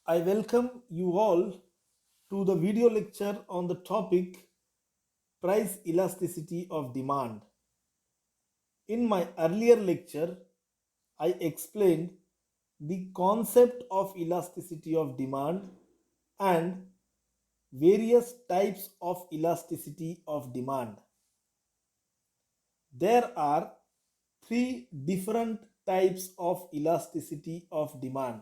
I welcome you all to the video lecture on the topic price elasticity of demand. In my earlier lecture, I explained the concept of elasticity of demand and various types of elasticity of demand. There are three different types of elasticity of demand.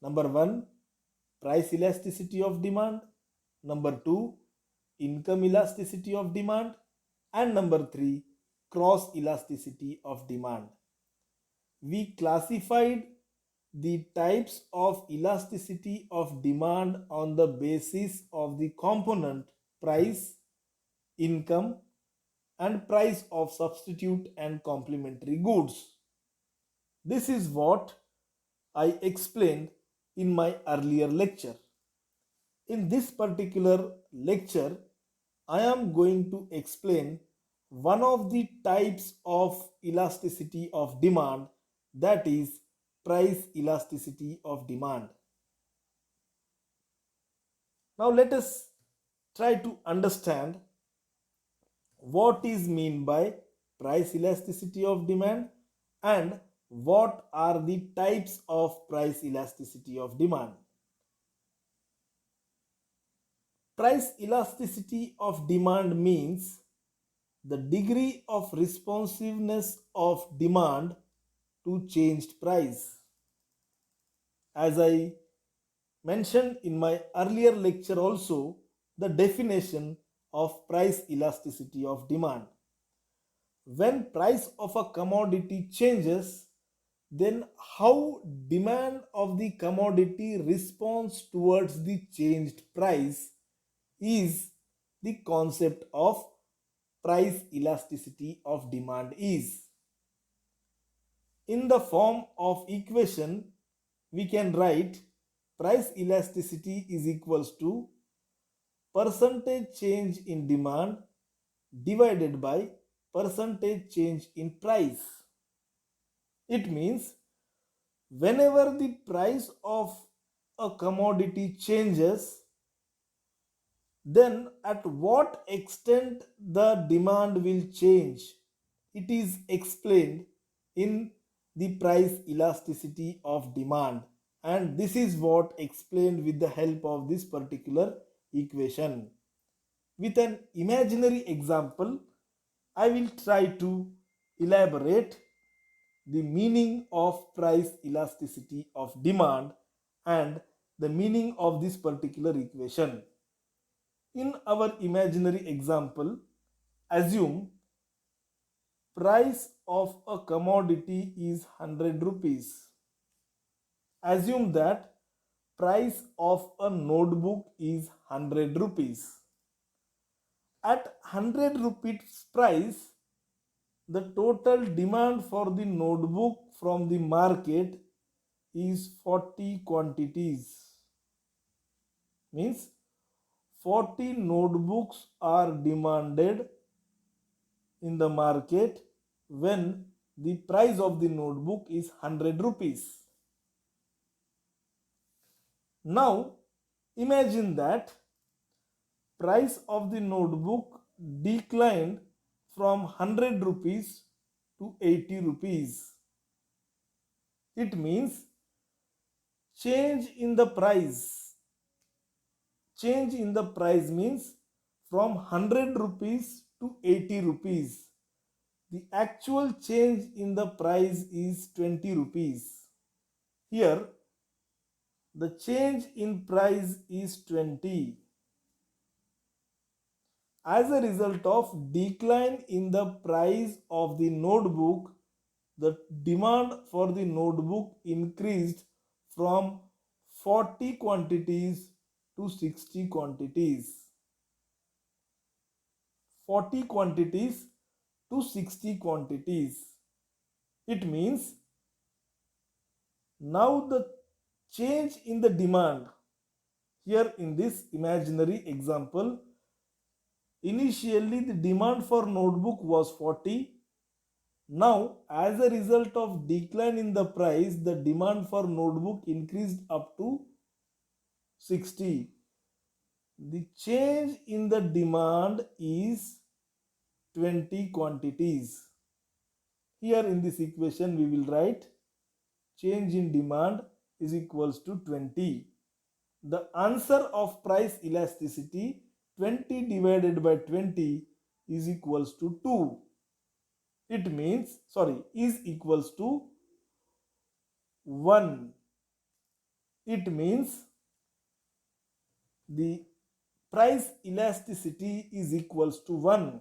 Number one, price elasticity of demand. Number two, income elasticity of demand. And number three, cross elasticity of demand. We classified the types of elasticity of demand on the basis of the component price, income, and price of substitute and complementary goods. This is what I explained in my earlier lecture. In this particular lecture, I am going to explain one of the types of elasticity of demand, that is price elasticity of demand. Now let us try to understand what is meant by price elasticity of demand and what are the types of price elasticity of demand. Price elasticity of demand means the degree of responsiveness of demand to changed price. As I mentioned in my earlier lecture also, the definition of price elasticity of demand. When price of a commodity changes, then how demand of the commodity responds towards the changed price is the concept of price elasticity of demand is. In the form of equation, we can write price elasticity is equals to percentage change in demand divided by percentage change in price. It means whenever the price of a commodity changes, then at what extent the demand will change. It is explained in the price elasticity of demand, and this is what explained with the help of this particular equation. With an imaginary example, I will try to elaborate the meaning of price elasticity of demand and the meaning of this particular equation. In our imaginary example, assume price of a commodity is 100 rupees. Assume that price of a notebook is 100 rupees. At 100 rupees price, the total demand for the notebook from the market is 40 quantities. Means 40 notebooks are demanded in the market when the price of the notebook is 100 rupees. Now imagine that price of the notebook declined from 100 rupees to 80 rupees. It means change in the price. Change in the price means from 100 rupees to 80 rupees. The actual change in the price is 20 rupees. Here, the change in price is 20. As a result of decline in the price of the notebook, the demand for the notebook increased from 40 quantities to 60 quantities. 40 quantities to 60 quantities. It means now the change in the demand, here in this imaginary example, initially the demand for notebook was 40, Now, as a result of decline in the price, the demand for notebook increased up to 60. The change in the demand is 20 quantities. Here in this equation we will write change in demand is equals to 20. The answer of price elasticity 20 divided by 20 is equals to 2. It means, is equals to 1. It means the price elasticity is equals to 1.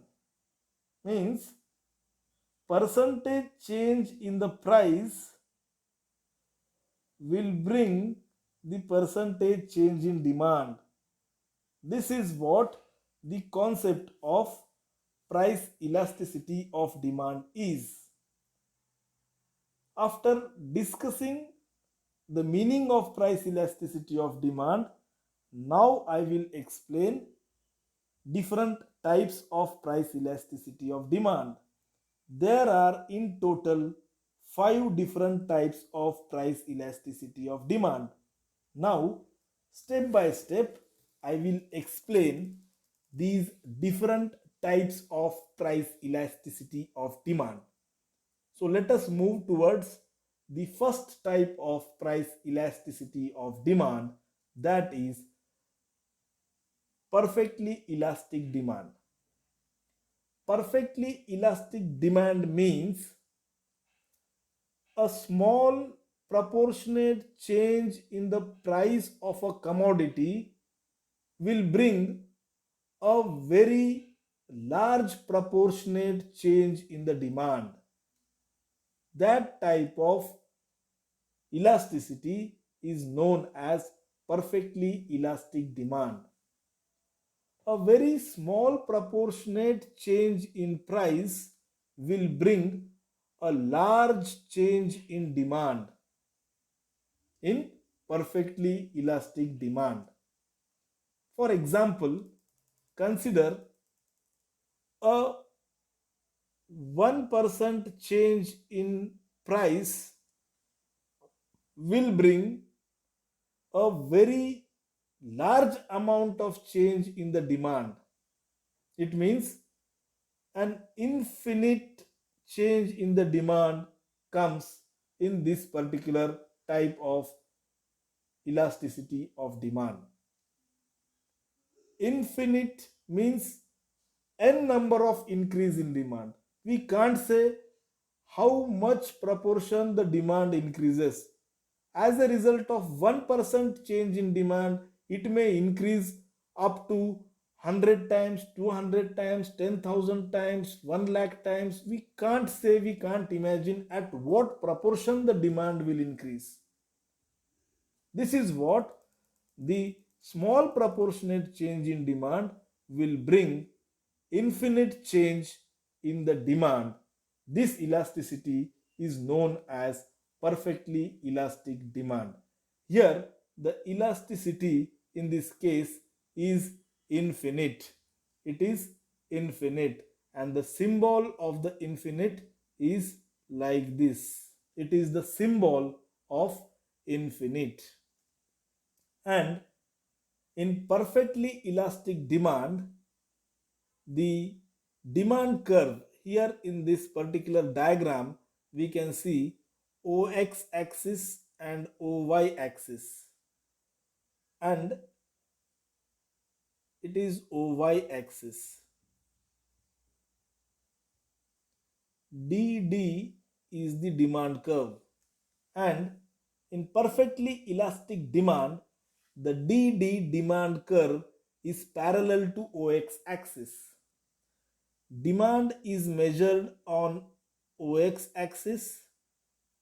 Means percentage change in the price will bring the percentage change in demand. This is what the concept of price elasticity of demand is. After discussing the meaning of price elasticity of demand, now I will explain different types of price elasticity of demand. There are in total 5 different types of price elasticity of demand. Now, step by step, I will explain these different types of price elasticity of demand. So, let us move towards the first type of price elasticity of demand, that is perfectly elastic demand. Perfectly elastic demand means a small proportionate change in the price of a commodity will bring a very large proportionate change in the demand. That type of elasticity is known as perfectly elastic demand. A very small proportionate change in price will bring a large change in demand in perfectly elastic demand. For example, consider a 1% change in price will bring a very large amount of change in the demand. It means an infinite change in the demand comes in this particular type of elasticity of demand. Infinite means n number of increase in demand. We can't say how much proportion the demand increases. As a result of 1% change in demand, it may increase up to 100 times, 200 times, 10,000 times, 1 lakh times. We can't say, we can't imagine at what proportion the demand will increase. This is what the small proportionate change in demand will bring infinite change in the demand. This elasticity is known as perfectly elastic demand. Here, the elasticity in this case is infinite. It is infinite, and the symbol of the infinite is like this. It is the symbol of infinite. And in perfectly elastic demand, the demand curve here in this particular diagram, we can see OX axis and OY axis, and it is OY axis. DD is the demand curve, and in perfectly elastic demand, the DD demand curve is parallel to OX axis. Demand is measured on OX axis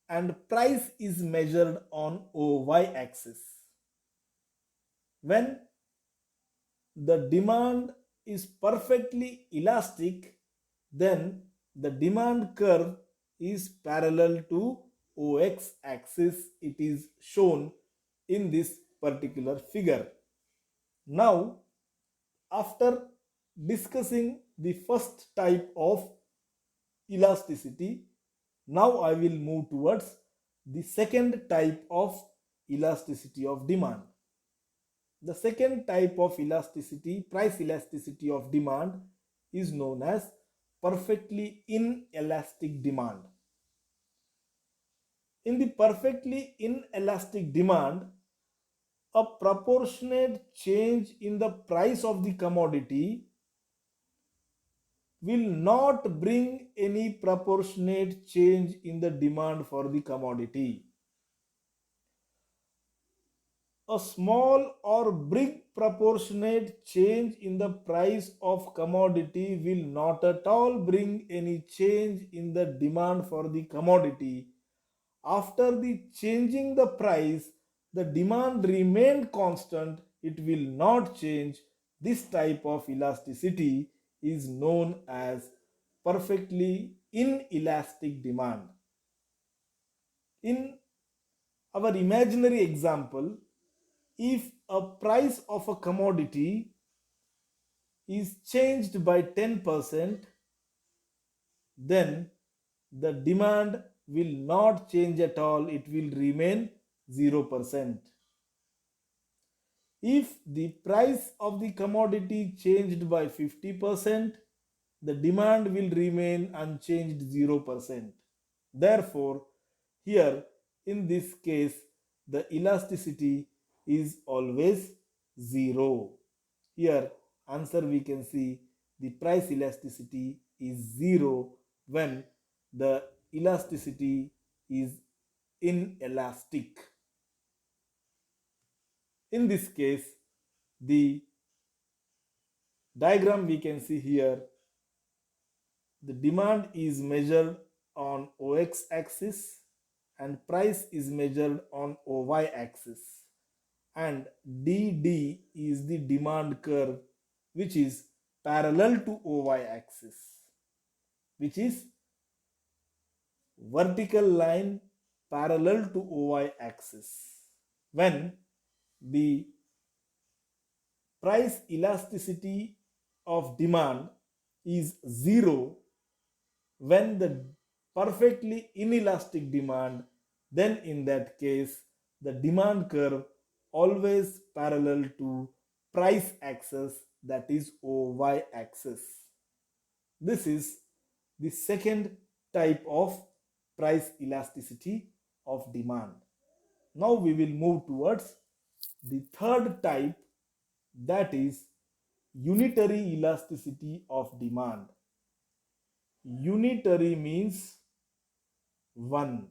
and price is measured on OY axis. When the demand is perfectly elastic, then the demand curve is parallel to OX axis. It is shown in this particular figure. Now, after discussing the first type of elasticity, Now I will move towards the second type of elasticity of demand. The second type of elasticity, price elasticity of demand, is known as perfectly inelastic demand. In the perfectly inelastic demand, a proportionate change in the price of the commodity will not bring any proportionate change in the demand for the commodity. A small or big proportionate change in the price of commodity will not at all bring any change in the demand for the commodity. After the changing the price, the demand remained constant, it will not change. This type of elasticity is known as perfectly inelastic demand. In our imaginary example, if a price of a commodity is changed by 10%, then the demand will not change at all, it will remain 0%. If the price of the commodity changed by 50%, the demand will remain unchanged 0%. Therefore, here in this case, the elasticity is always 0. Here, answer we can see the price elasticity is 0 when the elasticity is inelastic. In this case, the diagram we can see here, the demand is measured on OX axis and price is measured on OY axis, and DD is the demand curve which is parallel to OY axis, which is vertical line parallel to OY axis. When the price elasticity of demand is 0, when the perfectly inelastic demand, then in that case the demand curve always parallel to price axis, that is OY axis. This is the second type of price elasticity of demand. Now we will move towards the third type, that is unitary elasticity of demand. Unitary means one.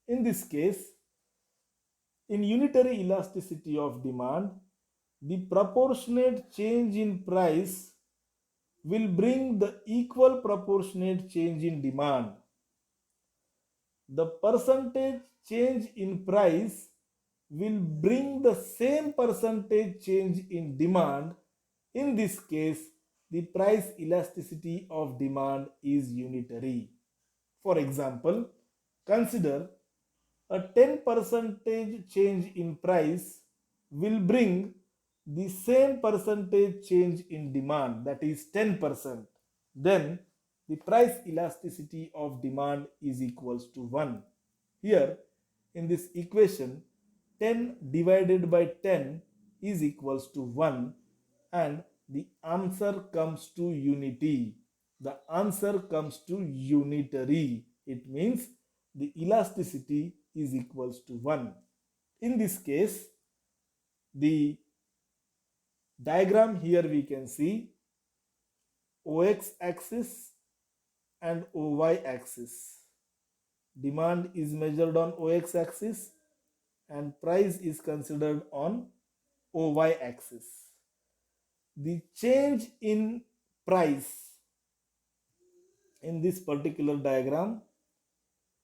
In this case, in unitary elasticity of demand, the proportionate change in price will bring the equal proportionate change in demand. The percentage change in price will bring the same percentage change in demand. In this case, the price elasticity of demand is unitary. For example, consider a 10% change in price will bring the same percentage change in demand, that is 10%. Then the price elasticity of demand is equals to 1. Here in this equation, 10 divided by 10 is equals to 1, and the answer comes to unity. The answer comes to unitary. It means the elasticity is equals to 1. In this case, the diagram here we can see OX axis and OY axis. Demand is measured on OX axis and price is considered on OY axis. The change in price in this particular diagram,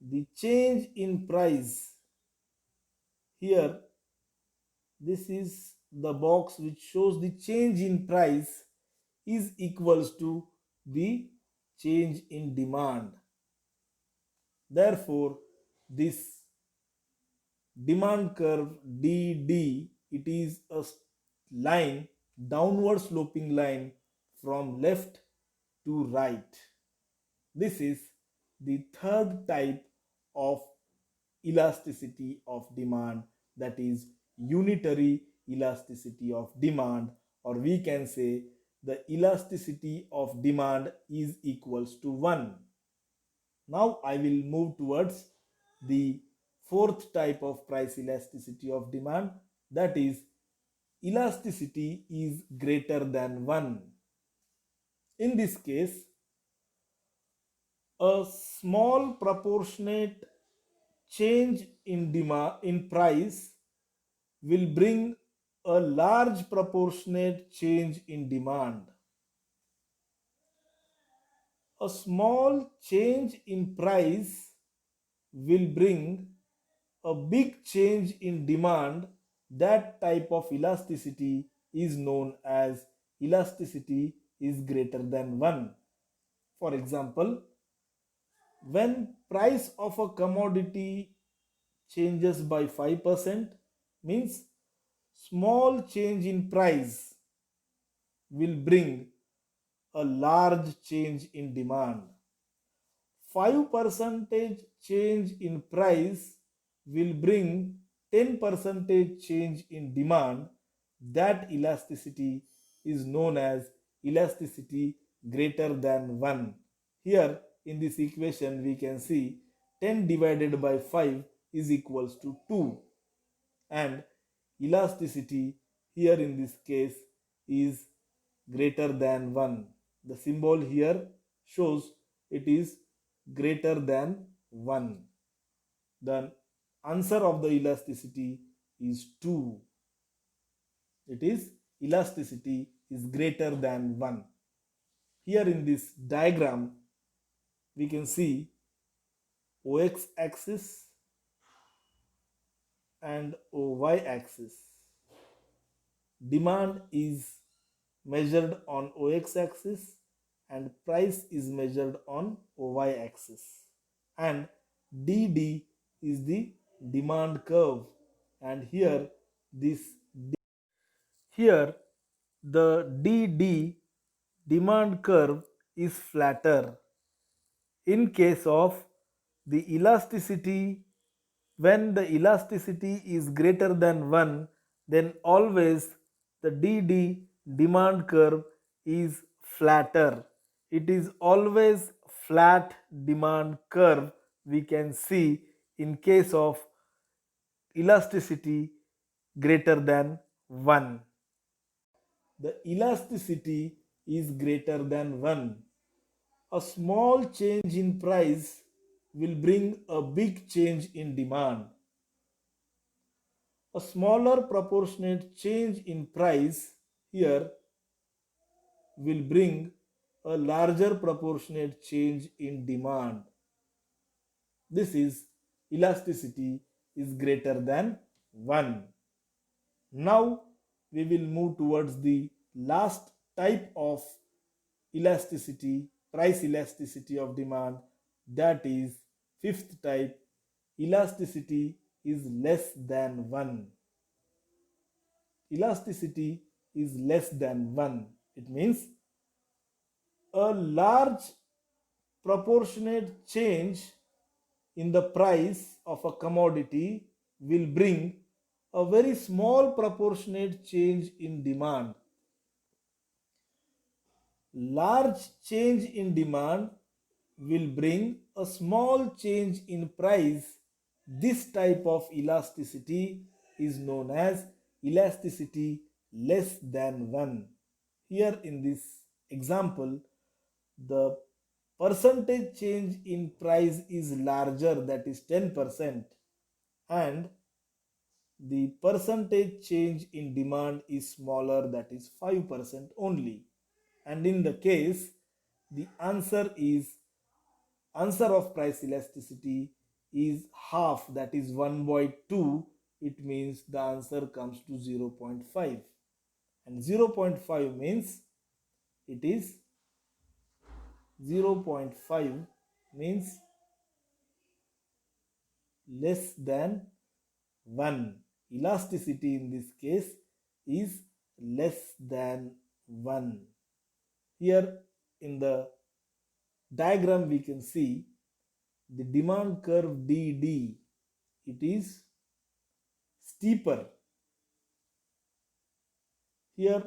the change in price here, this is the box which shows the change in price is equals to the change in demand. Therefore, this demand curve DD, it is a line, downward sloping line from left to right. This is the third type of elasticity of demand, that is unitary elasticity of demand, or we can say the elasticity of demand is equals to 1. Now I will move towards the fourth type of price elasticity of demand, that is elasticity is greater than 1. In this case, a small proportionate change in demand in price will bring a large proportionate change in demand. A small change in price will bring a big change in demand. That type of elasticity is known as elasticity is greater than 1. For example, when price of a commodity changes by 5%, means small change in price will bring a large change in demand. 5% change in price will bring 10% change in demand. That elasticity is known as elasticity greater than 1. Here in this equation we can see 10 divided by 5 is equals to 2, and elasticity here in this case is greater than 1. The symbol here shows it is greater than 1. The answer of the elasticity is 2. It is elasticity is greater than 1. Here in this diagram we can see OX axis and OY axis. Demand is measured on OX axis and price is measured on OY axis, and DD is the demand curve, and here the DD demand curve is flatter. In case of the elasticity, when the elasticity is greater than 1, then always the DD demand curve is flatter. It is always flat demand curve we can see in case of elasticity greater than 1. The elasticity is greater than 1. A small change in price will bring a big change in demand. A smaller proportionate change in price here will bring a larger proportionate change in demand. This is elasticity is greater than 1. Now we will move towards the last type of elasticity, price elasticity of demand, that is fifth type, elasticity is less than 1. Elasticity is less than 1. It means a large proportionate change in the price of a commodity will bring a very small proportionate change in demand. Large change in demand will bring a small change in price. This type of elasticity is known as elasticity less than 1. Here in this example, the percentage change in price is larger, that is 10%, and the percentage change in demand is smaller, that is 5% only. And in the case, the answer of price elasticity is half, that is 1 by 2. It means the answer comes to 0.5, and 0.5 means it is 0.5 means less than 1. Elasticity in this case is less than 1. Here in the diagram we can see the demand curve DD, it is steeper. Here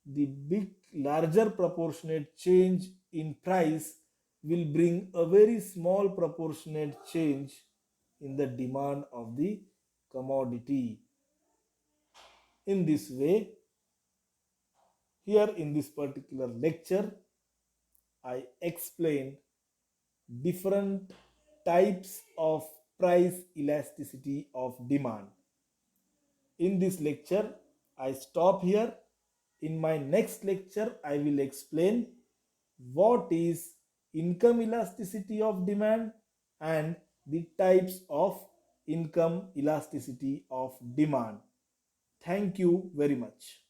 the larger proportionate change in price will bring a very small proportionate change in the demand of the commodity. In this way, here in this particular lecture, I explained different types of price elasticity of demand. In this lecture, I stop here. In my next lecture, I will explain what is income elasticity of demand and the types of income elasticity of demand. Thank you very much.